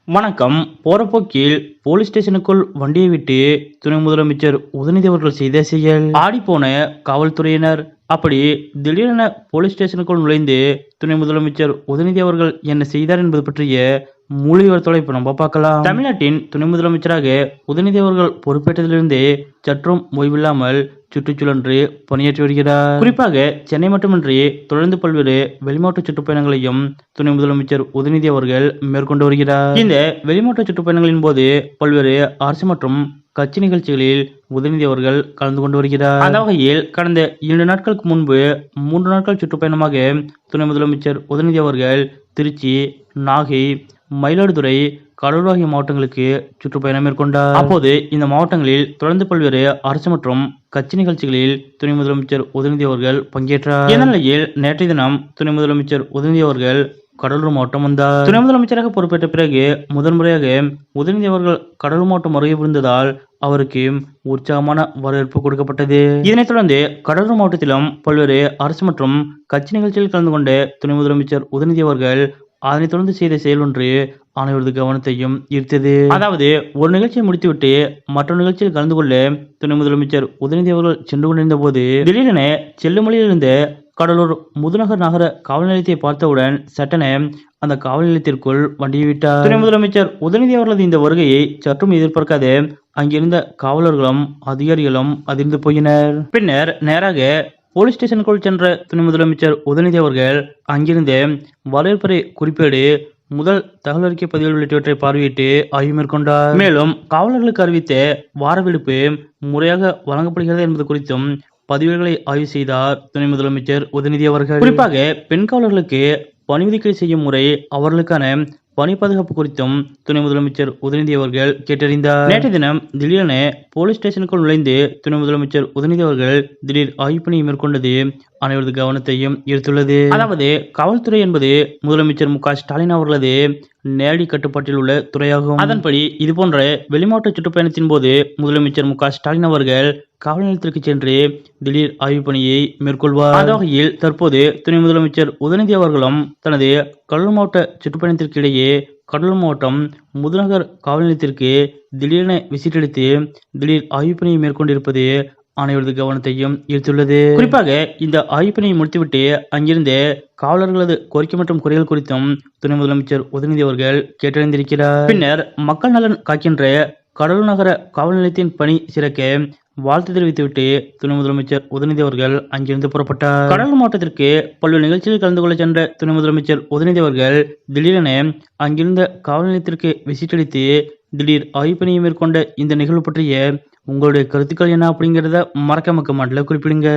வணக்கம். போற போக்கில் போலீஸ் ஸ்டேஷனுக்குள் வண்டியை விட்டு துணை முதலமைச்சர் உதயநிதி அவர்கள் செய்த செயல். ஆடிப்போன காவல்துறையினர். அப்படி திடீரென போலீஸ் ஸ்டேஷனுக்குள் நுழைந்து துணை முதலமைச்சர் உதயநிதி அவர்கள் என்ன செய்தார் என்பது பற்றிய முழு விவரத்தோட இப்ப நம்ம பார்க்கலாம். தமிழ்நாட்டின் துணை முதலமைச்சராக உதயநிதி அவர்கள் பொறுப்பேற்றதிலிருந்து சற்றும் ஓய்வில்லாமல் சுற்றுச்சுழன்று பணியாற்றி வருகிறார். குறிப்பாக சென்னை மட்டுமின்றி தொடர்ந்து பல்வேறு வெளிமாவட்ட சுற்றுப்பயணங்களையும் துணை முதலமைச்சர் உதயநிதி அவர்கள் மேற்கொண்டு வருகிறார். இந்த வெளிமாவட்ட சுற்றுப்பயணங்களின் போது பல்வேறு அரசு மற்றும் கட்சி நிகழ்ச்சிகளில் உதயநிதி அவர்கள் கலந்து கொண்டு வருகிறார். அந்த வகையில் கடந்த 2 நாட்களுக்கு முன்பு 3 நாட்கள் சுற்றுப்பயணமாக துணை முதலமைச்சர் உதயநிதி அவர்கள் திருச்சி, நாகை, மயிலாடுதுறை, கடலூர் ஆகிய மாவட்டங்களுக்கு சுற்றுப்பயணம் மேற்கொண்டார். அப்போது இந்த மாவட்டங்களில் தொடர்ந்து பல்வேறு அரசு மற்றும் கட்சி நிகழ்ச்சிகளில் துணை முதலமைச்சர் உதயநிதி அவர்கள் பங்கேற்றார். இந்த நிலையில் நேற்றைய தினம் துணை முதலமைச்சர் உதயநிதி அவர்கள் கடலூர் மாவட்டம் வந்தார். துணை முதலமைச்சராக பொறுப்பேற்ற பிறகு முதன்முறையாக உதயநிதி அவர்கள் கடலூர் மாவட்டம் வருகை புரிந்ததால் அவருக்கு உற்சாகமான வரவேற்பு கொடுக்கப்பட்டது. இதனைத் தொடர்ந்து கடலூர் மாவட்டத்திலும் பல்வேறு அரசு மற்றும் கட்சி நிகழ்ச்சியில் கலந்து கொண்ட துணை முதலமைச்சர் உதயநிதி அவர்கள் அதனைத் தொடர்ந்து செய்த செயல் ஒன்று அனைவரது கவனத்தையும் ஈர்த்தது. அதாவது, ஒரு நிகழ்ச்சியை முடித்துவிட்டு மற்றொரு நிகழ்ச்சியில் கலந்து கொள்ள துணை முதலமைச்சர் உதயநிதி அவர்கள் சென்று கொண்டிருந்த போது திடீரென செல்லுமலையில் இருந்த கடலூர் முதுநகர் நகர காவல் நிலையத்தை பார்த்தவுடன் சட்டென அந்த காவல் நிலையத்திற்குள் வண்டியை விட்டார். துணை முதலமைச்சர் உதயநிதி அவர்களது இந்த வருகையை சற்றும் எதிர்பார்க்காத அங்கிருந்த காவலர்களும் அதிகாரிகளும் அதிர்ந்து போயினர். பின்னர் நேராக போலீஸ் ஸ்டேஷனுக்குள் சென்ற துணை முதலமைச்சர் உதயநிதி அவர்கள் அங்கிருந்த வரவேற்பறை குறிப்பேடு, முதல் தகவல் அறிக்கை பதிவுகள் உள்ளிட்டவற்றை பார்வையிட்டு ஆய்வு மேற்கொண்டார். மேலும் காவலர்களுக்கு அறிவித்த வார விடுப்பு முறையாக வழங்கப்படுகிறது என்பது குறித்தும் பதிவுகளை ஆய்வு செய்தார் துணை முதலமைச்சர் உதயநிதி அவர்கள். குறிப்பாக பெண் காவலர்களுக்கு பணி ஒதுக்கீடு செய்யும் முறை, அவர்களுக்கான பணி பாதுகாப்பு குறித்தும் துணை முதலமைச்சர் உதயநிதி அவர்கள் கேட்டறிந்தார். நேற்றைய தினம் திடீரென போலீஸ் ஸ்டேஷனுக்குள் நுழைந்து துணை முதலமைச்சர் உதயநிதி அவர்கள் திடீர் ஆய்வு பணியை மேற்கொண்டது அனைவரது கவனத்தையும் ஈர்த்துள்ளது. அதாவது, காவல்துறை என்பது முதலமைச்சர் மு.க.ஸ்டாலின் அவர்களது நேரடி கட்டுப்பாட்டில் உள்ள துறையாகும். அதன்படி இதுபோன்ற வெளிமாவட்ட சுற்றுப்பயணத்தின் போது முதலமைச்சர் மு.க.ஸ்டாலின் அவர்கள் காவல் நிலையத்திற்கு சென்று திடீர் ஆய்வு பணியை மேற்கொள்வார். அந்த வகையில் தற்போது துணை முதலமைச்சர் உதயநிதி அவர்களும் தனது கடலூர் மாவட்ட சுற்றுப்பயணத்திற்கு இடையே கடலூர் மாவட்டம் முதுநகர் காவல் நிலையத்திற்கு திடீரென விசிட் அளித்து திடீர் ஆய்வு பணியை மேற்கொண்டிருப்பது அனைவரது கவனத்தையும் ஈர்த்துள்ளது. குறிப்பாக இந்த ஆய்வு பணியை முடித்துவிட்டு அங்கிருந்த காவலர்களது கோரிக்கை மற்றும் குறைகள் குறித்தும் துணை முதலமைச்சர் உதயநிதி அவர்கள் கேட்டறிந்திருக்கிறார். பின்னர் மக்கள் நலன் காக்கின்ற கடலூர் நகர காவல் நிலையத்தின் பணி சிறக்க வாழ்த்து தெரிவித்துவிட்டு துணை முதலமைச்சர் உதயநிதி அவர்கள் அங்கிருந்து புறப்பட்டார். கடலூர் மாவட்டத்திற்கு பல்வேறு நிகழ்ச்சிகளில் கலந்து கொள்ள சென்ற துணை முதலமைச்சர் உதயநிதி அவர்கள் திடீரென அங்கிருந்த காவல் நிலையத்திற்கு விசிட் அளித்து திடீர் ஆய்வு பணியை மேற்கொண்ட இந்த நிகழ்வு பற்றிய உங்களுடைய கருத்துக்கள் என்ன அப்படிங்கிறத மறக்காம கமெண்ட்ல குறிப்பிடுங்க.